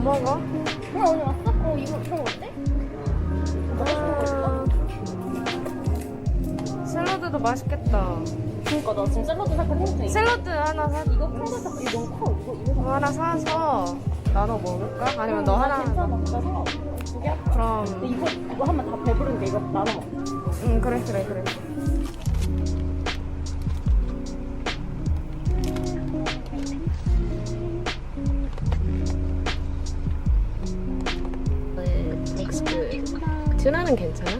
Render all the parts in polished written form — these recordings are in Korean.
먹어? 오늘 왔어? 이거 어때? 샐러드도 맛있겠다. 그니까 나 지금 샐러드 살까 생각 중이야. 샐러드 하나 사. 이거 큰 거 살까? 이거 너무 커. 이거 뭐 하나 사서 나눠 먹을까? 아니면 너 하나. 괜찮아. 나 상관없어. 두 개? 그럼. 근데 이거 하면 다 배부른데 이거 나눠 먹어. 응, 그래. Looks good. 튜나는 괜찮아?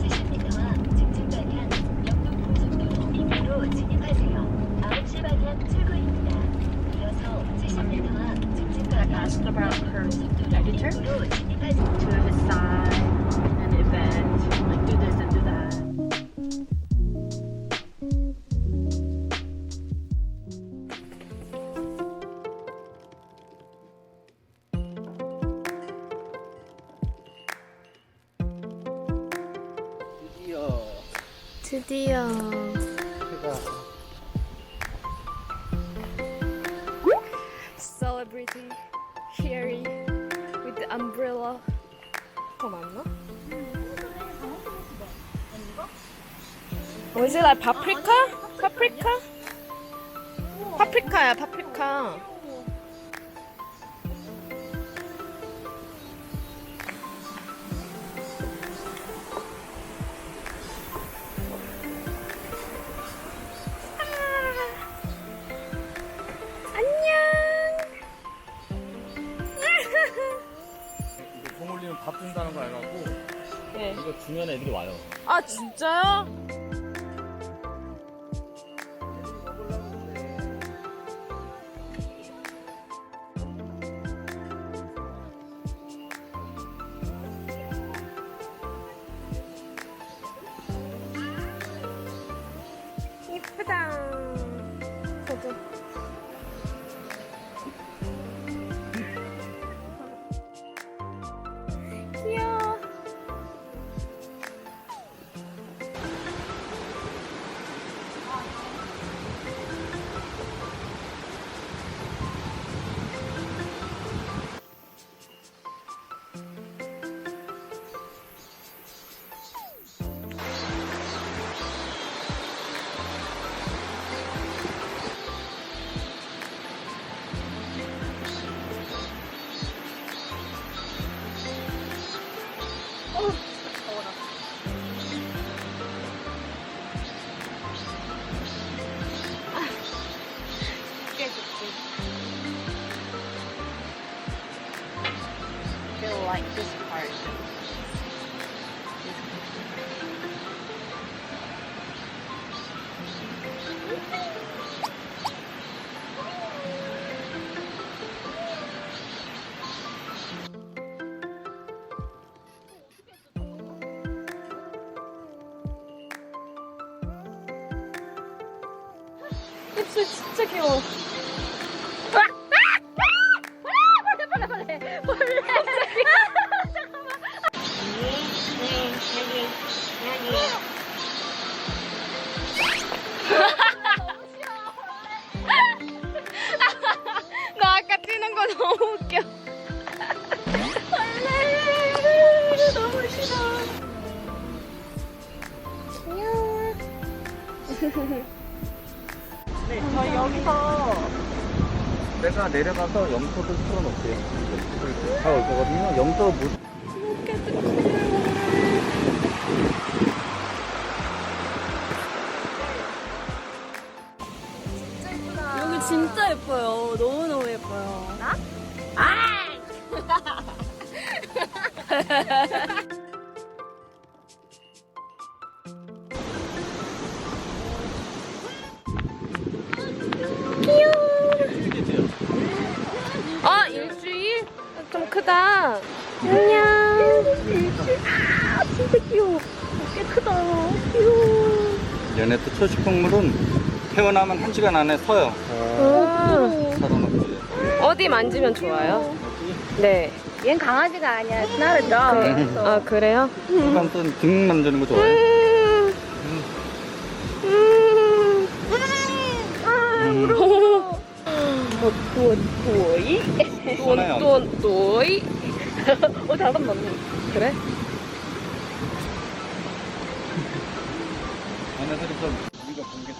70m와 직진 방향 영동고속도로 2호로 진입하세요. 9시 방향 출구입니다. 이어서 70m와 직진 방향 영동고속도로 2호로 진입하세요. to decide an event, like do this and do that. 드디어. Celebrating Hyeri with the umbrella. 더 맞나? Was it like paprika? Paprika? 파프리카야, 파프리카. 돈 올리면 밥 준다는 거 알고 네. 이거 주면 애들이 와요. 아, 진짜요? 이쁘다. 저도. 귀여워. Feel like this part. 입술 진짜 귀여워. 나 아까 뛰는 거 너무 웃겨. 너무 싫어. 귀여워. 네, 저희 여기서 내가 내려가서 영토를 풀어놓을게요. 이렇게 다 올 거거든요. 영토 못. 여기 진짜 예뻐요. 너무너무 예뻐요. 나? 아, 일주일? 좀 크다. 안녕. 진짜 귀여워. 꽤 크다. 귀여워. 얘네도 초식동물은 태어나면 1시간 안에 서요. 살아남지. 어디 만지면 좋아요? 네. 얘는 강아지가 아니야. 나를 아, 그래요? 아무튼 등 만지는 거 좋아해요. 뭐 도이? 도이? 잘만 맞네. 그래? 안에서 좀 우리가 본 게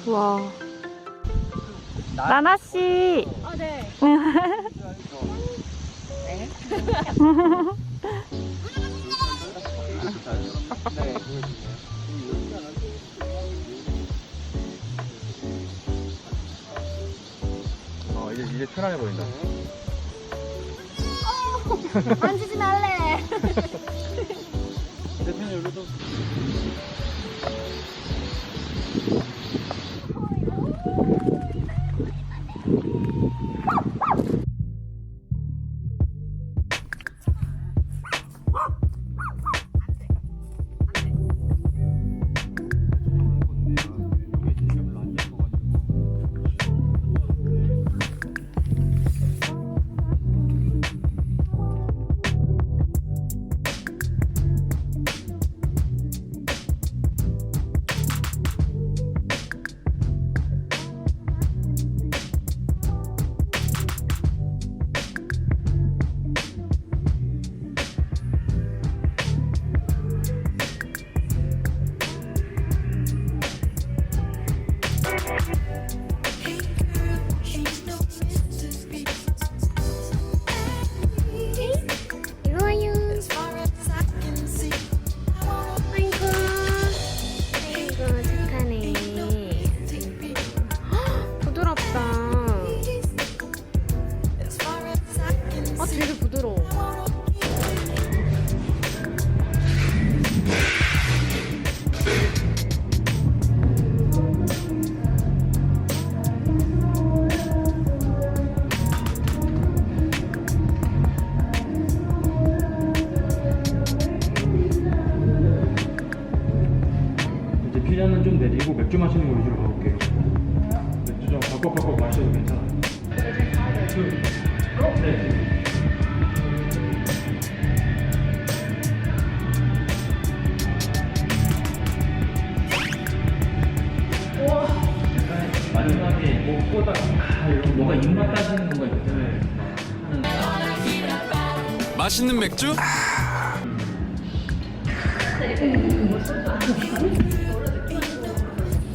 더 와. 나나씨. 아, 네. 이제 편안해 보인다. 만지지 말래. 대표님 여기도. 피자는 좀 내리고 맥주 마시는 거 위주로 가볼게요. 맥주 좀 벅벅벅벅 마셔도 괜찮아요. 네. 마지막에 먹고 딱 이런 뭐가 입맛 따지는 건가 있잖아요. 맛있는 맥주?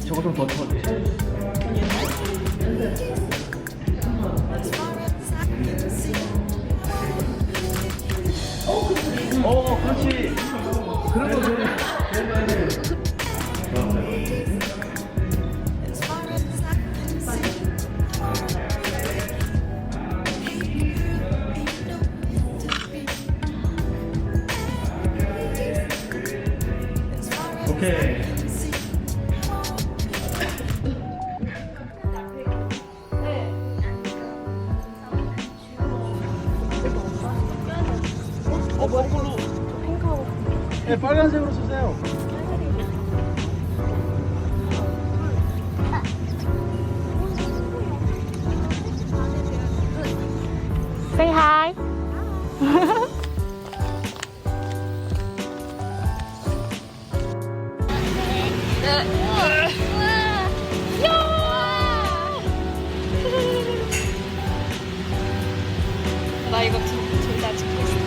저거 좀 더 쳐도 돼. 그렇지. 그래도 오케이. 거꾸로. 네, 빨간색으로 쓰세요. Say hi. 나 이거 둘다 찍고 있어.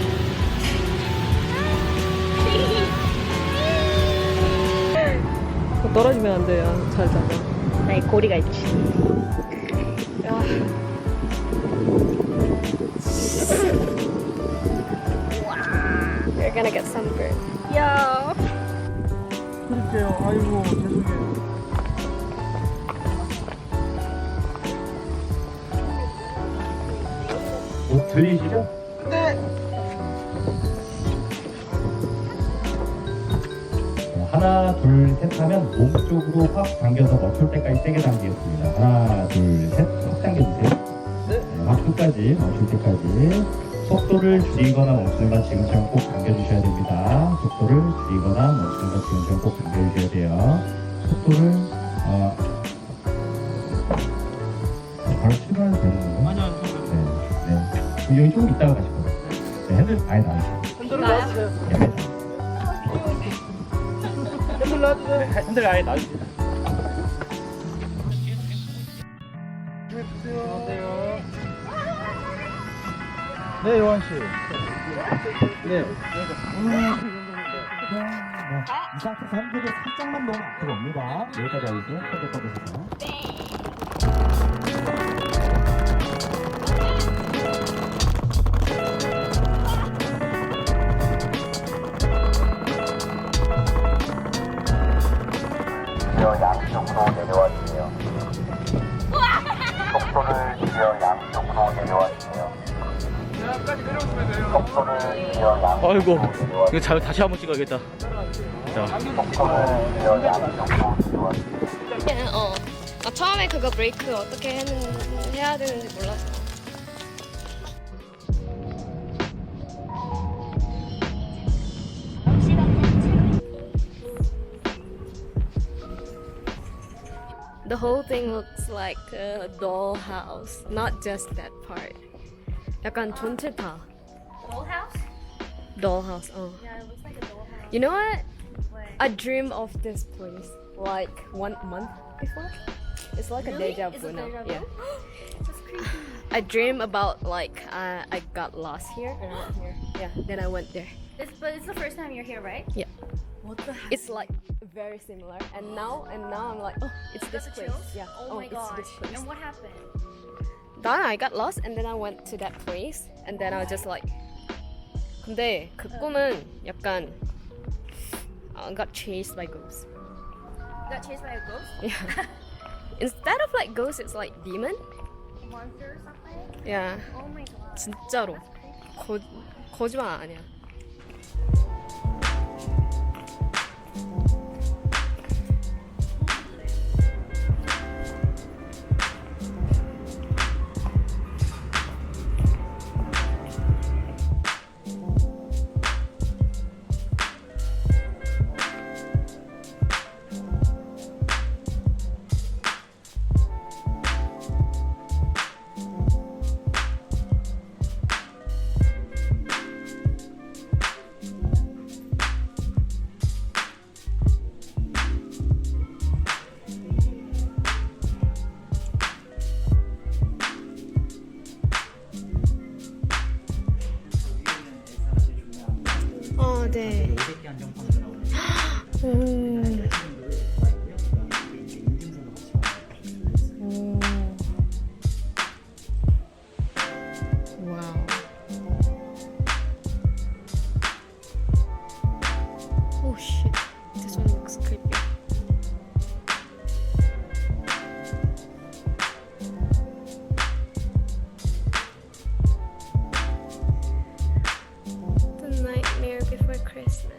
떨어지면 안 돼요. 잘 잡아. 나의 고리가 있지. 야. You're gonna get sunburned. 야. 드릴게요. 아이고, 죄송해요. 들리시죠? 하나, 둘, 셋 하면 몸 쪽으로 확 당겨서 멈출 때까지 세게 당기겠습니다. 하나, 둘, 셋, 확 당겨주세요. 네. 확 끝까지, 멈출 때까지. 속도를 줄이거나 멈추는 건 지금처럼 꼭 당겨주셔야 됩니다. 속도를 줄이거나 멈추는 건 지금처럼 꼭 당겨주셔야 돼요. 속도를, 바로 출발해도 되는 건가요? 아니요, 네. 여기 조금 있다가 가실 거예요. 네, 핸들 아예 나와주세요. 핸들을 놔주세요. 핸들 놔주세요. 핸들 아예 놔주세요. 안녕하세요. 네, 요한 씨. 네. 이 상태에서 한개를 살짝만 넣으면 앞으로 옵니다. 여기까지 하겠고요. 현재 꺼주세요. 양쪽으로 내려와 주세요. 속도를 줄여 양쪽으로 내려와 주세요. 속도를 줄여 양쪽으로 아이고, 내려와 이거 다시 한번 찍어야겠다. 자, 속도를 줄여 양쪽으로 내려와 주세요. 나 처음에 그거 브레이크 어떻게 해야 되는지 몰랐어. The whole thing looks like a dollhouse, not just that part. 약간 전체 다. Dollhouse? Dollhouse. Yeah, it looks like a dollhouse. You know what? What? I dream of this place like 1 month before. It's like a deja It's vu a now. deja vu? Yeah. That's creepy. I dream about like I got lost here and I went here. Yeah. Then I went there. But it's the first time you're here, right? Yeah. What the heck? It's like very similar. And now I'm like, oh, it's this the place. chills? Yeah. Oh my it's gosh. this place. And what happened? Then I got lost and then I went to that place and then I was just like. 근데 그 꿈은 약간 I got chased by ghosts. You got chased by a ghost? Yeah. Instead of like ghosts, it's like demon. A monster or something? Yeah. Oh my god. 진짜로. 거짓말 아니야. 네. 와우. Oh shit. This one looks creepy. The Nightmare Before Christmas.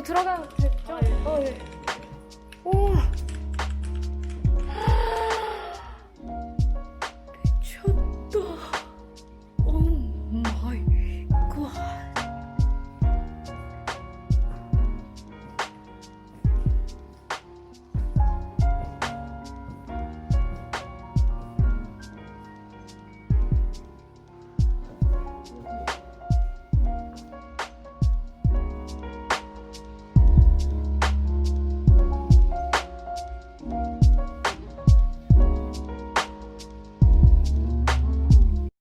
저 들어가도 됐죠? 네. 오. 미쳤다. 오 마이 갓.